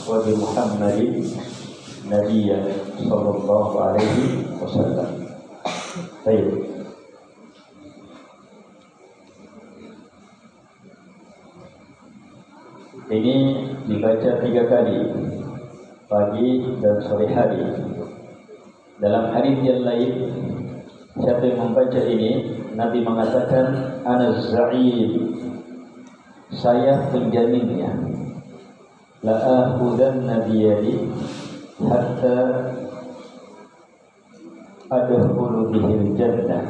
wa bi Muhammadin nabiyyan sallallahu alaihi wasallam. Baik. Ini dibaca 3 kali, pagi dan sore hari. Dalam hadis yang lain, siapa yang membaca ini, Nabi mengatakan, ana za'im, saya penjaminnya. La akhudanna biyadi hatta adkhulu bihil jannah.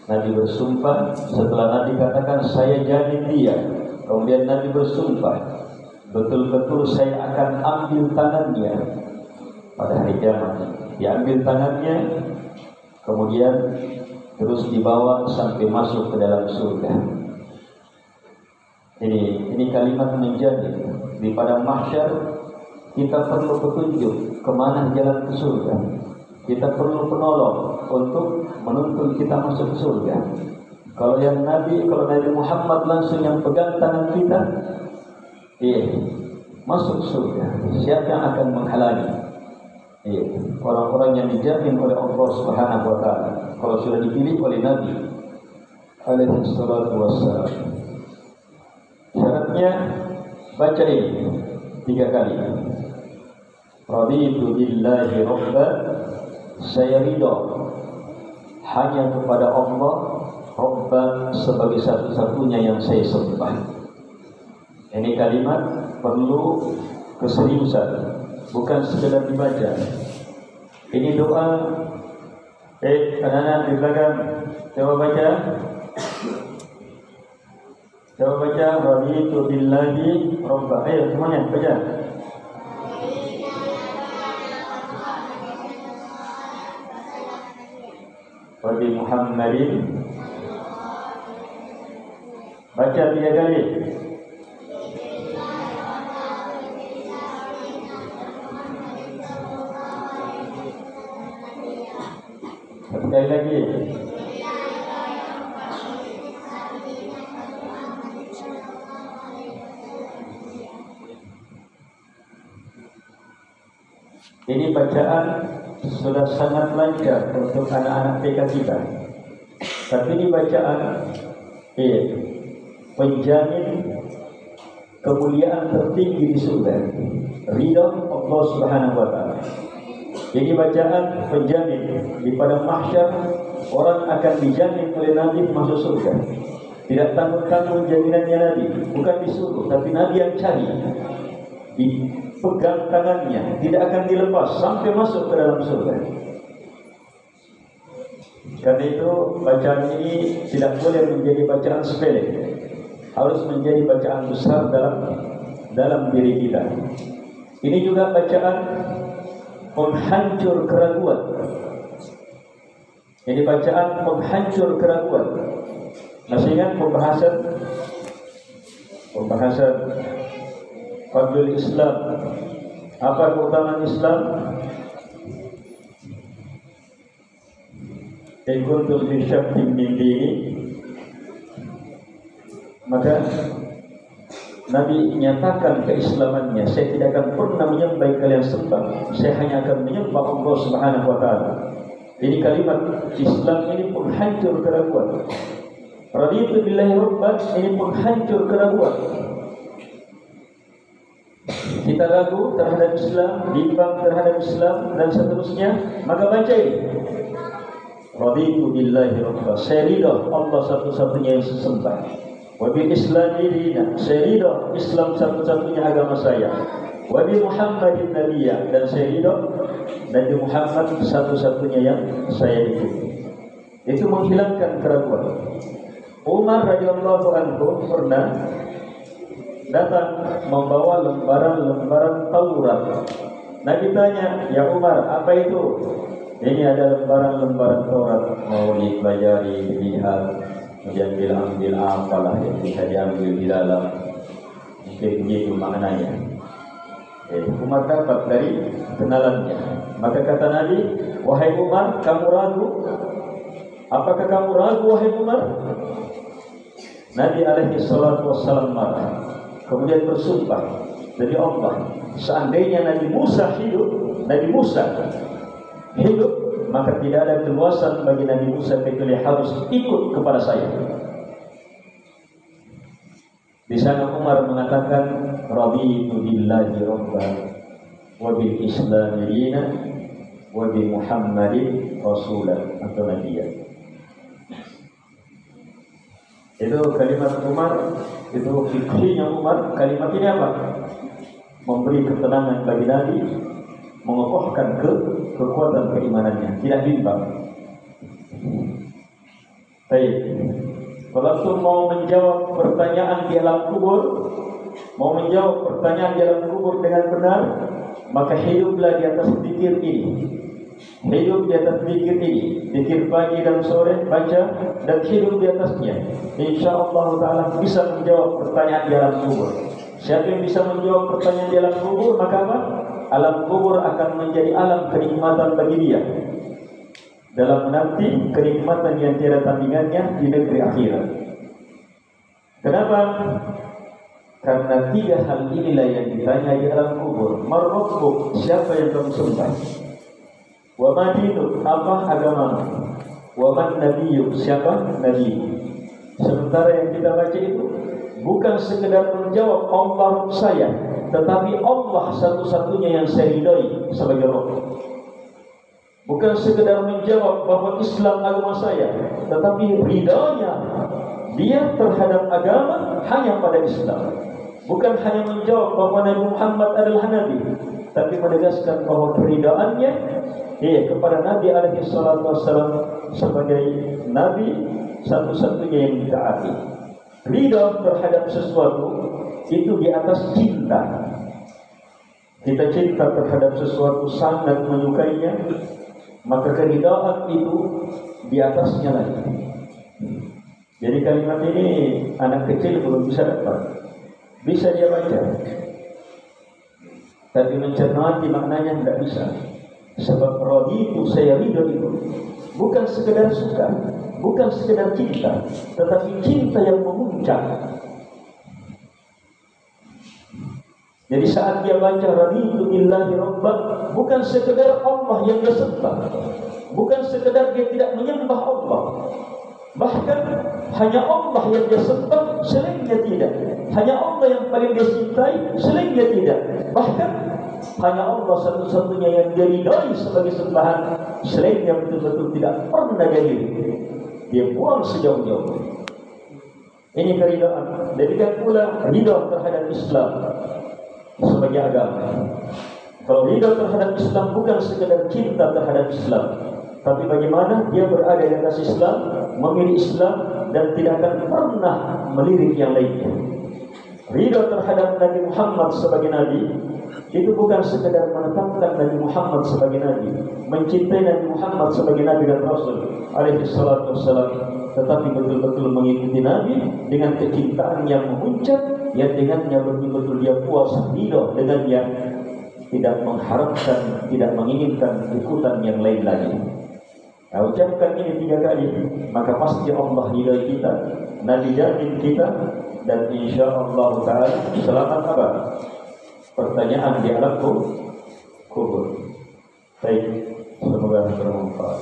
Nabi bersumpah, setelah Nabi katakan saya jamin dia, kemudian Nabi bersumpah, betul-betul saya akan ambil tangannya pada hari kiamat. Diambil tangannya, kemudian terus dibawa sampai masuk ke dalam surga. Ini kalimat menjamin. Di padang mahsyar kita perlu petunjuk kemana jalan ke surga. Kita perlu penolong untuk menuntun kita masuk ke surga. Kalau Nabi Muhammad langsung yang pegang tangan kita, masuk surga. Siapa yang akan menghalangi? Orang-orang yang dijamin oleh Allah Subhanahu wa taala. Kalau sudah dipilih oleh Nabi alaihi salatu wassalam. Syaratnya baca ini 3 kali. Raditu billahi rabba, saya ridha hanya kepada Allah Rabba sebagai satu-satunya yang saya sembah. Ini kalimat perlu keseriusan, bukan sekedar dibaca. Ini doa. Anak-anak di belakang, coba baca. Coba baca. Raditu billahi rabba. Ayo semuanya baca. Wa bi Muhammadin. Baca 3 kali. Sekali lagi. Ini bacaan sudah sangat lancar untuk anak-anak TK kita. Tapi ini bacaan penjamin kemuliaan tertinggi di surga, ridha Allah Subhanahu wa taala. Ini bacaan penjamin di padang mahsyar, orang akan dijamin oleh Nabi masuk surga. Tidak tanggung-tanggung jaminannya Nabi, bukan disuruh, tapi Nabi yang cari. Dipegang tangannya, tidak akan dilepas sampai masuk ke dalam surga. Karena itu bacaan ini tidak boleh menjadi bacaan sepele, harus menjadi bacaan besar dalam diri kita. Ini juga bacaan penghancur keraguan. Ini bacaan penghancur keraguan. Masih ingat pembahasan Fadlul Islam, apa keutamaan Islam? In kuntum fi syakkin min dini, maka Nabi nyatakan keislamannya, saya tidak akan pernah menyembah kalian sembah, saya hanya akan menyembah Allah Subhanahu wa taala. Ini kalimat Islam ini penghancur keraguan. Raditu billahi rabban, ini penghancur keraguan. Kita ragu terhadap Islam, bimbang terhadap Islam dan seterusnya, maka baca ini. Raditu billahi rabban, saya ridha Allah satu-satunya yang sesembah. Wa bil islami dina, saya ridha Islam satu-satunya agama saya. Wa bi Muhammadin nabiyya, dan saya ridha Nabi Muhammad satu-satunya yang saya ikuti. Itu menghilangkan keraguan. Umar radhiyallahu anhu pernah datang membawa lembaran-lembaran Taurat. Nabi tanya, "Ya Umar, apa itu?" "Ini ada lembaran-lembaran Taurat, mau dipelajari, dilihat, kemudian ambil apalah yang bisa diambil di dalam." Mungkin begitu maknanya. Umar dapat dari kenalannya. Maka kata Nabi, "Wahai Umar, kamu ragu? Apakah kamu ragu, wahai Umar?" Nabi alaihi salatu wassalam marah. Kemudian bersumpah, dari Allah. Seandainya Nabi Musa hidup, maka tidak ada keluasan bagi Nabi Musa kecuali harus ikut kepada saya. Di sana Umar mengatakan, raditu billahi rabban wa bil islam dinan wa bi Muhammadin rasulan atau nabiyyan. Itu kalimat Umar, itu fikhnya Umar. Kalimat ini apa? Memberi ketenangan bagi Nabi, mengokohkan kekuatan keimanannya, tidak bimbang. Baik. Kalau mau menjawab pertanyaan di alam kubur, dengan benar, maka hiduplah di atas zikir ini. Hidup di atas zikir ini, zikir pagi dan sore baca dan hidup di atasnya. Insyaallah taala bisa menjawab pertanyaan di alam kubur. Siapa yang bisa menjawab pertanyaan di alam kubur, maka apa? Alam kubur akan menjadi alam kenikmatan bagi dia, dalam menanti kenikmatan yang tiada tandingannya di negeri akhirat. Kenapa? Karena 3 hal inilah yang ditanya di alam kubur. Mar-Rabbuk, siapa yang kamu sembah? Wa ma dinuk, apa agamamu? Wa man nabiyyuk, siapa nabi? Sementara yang kita baca itu bukan sekedar menjawab Allah saya, tetapi Allah satu-satunya yang saya ridhai sebagai Rabb. Bukan sekedar menjawab bahwa Islam agama saya, tetapi ridhanya dia terhadap agama hanya pada Islam. Bukan hanya menjawab bahwa Nabi Muhammad adalah Nabi, tapi menegaskan bahwa keridaannya kepada Nabi alaihi salatu wassalam sebagai Nabi satu-satunya yang ditaati. Ridha terhadap sesuatu itu di atas cinta. Kita cinta terhadap sesuatu, sangat menyukainya, maka keridhaan itu di atasnya lagi. Jadi kalimat ini anak kecil belum bisa dapat. Bisa dia baca, tapi mencermati maknanya tidak bisa. Sebab raditu, saya ridho itu bukan sekedar suka, bukan sekedar cinta, tetapi cinta yang memuncak. Jadi saat dia baca raditu billahi rabban, bukan sekedar Allah yang dia sembah, bukan sekedar dia tidak menyembah Allah, bahkan hanya Allah yang dia sembah, selainnya tidak. Hanya Allah yang paling dia cintai, selainnya tidak. Bahkan hanya Allah satu-satunya yang dia ridhai sebagai sembahan, selainnya betul-betul tidak pernah dia dia buang sejauh-jauh. Ini keridhaan. Demikian pula ridha terhadap Islam sebagai agama. Kalau ridha terhadap Islam bukan sekedar cinta terhadap Islam, tapi bagaimana dia berada di atas Islam, memilih Islam, dan tidak akan pernah melirik yang lainnya. Ridha terhadap Nabi Muhammad sebagai Nabi itu bukan sekedar menetapkan Nabi Muhammad sebagai Nabi, mencintai Nabi Muhammad sebagai Nabi dan Rasul alaihi salatu wassalam, tetapi betul-betul mengikuti Nabi dengan kecintaan yang memuncak, yang dengannya betul-betul dia puas ridha, dengannya tidak mengharapkan, tidak menginginkan ikutan yang lain lagi. Nah, ucapkan ini 3 kali, maka pasti Allah ridhai kita, Nabi jamin kita, dan insyaallah taala selamat apa? Pertanyaan di alam kubur. Baik, semoga bermanfaat.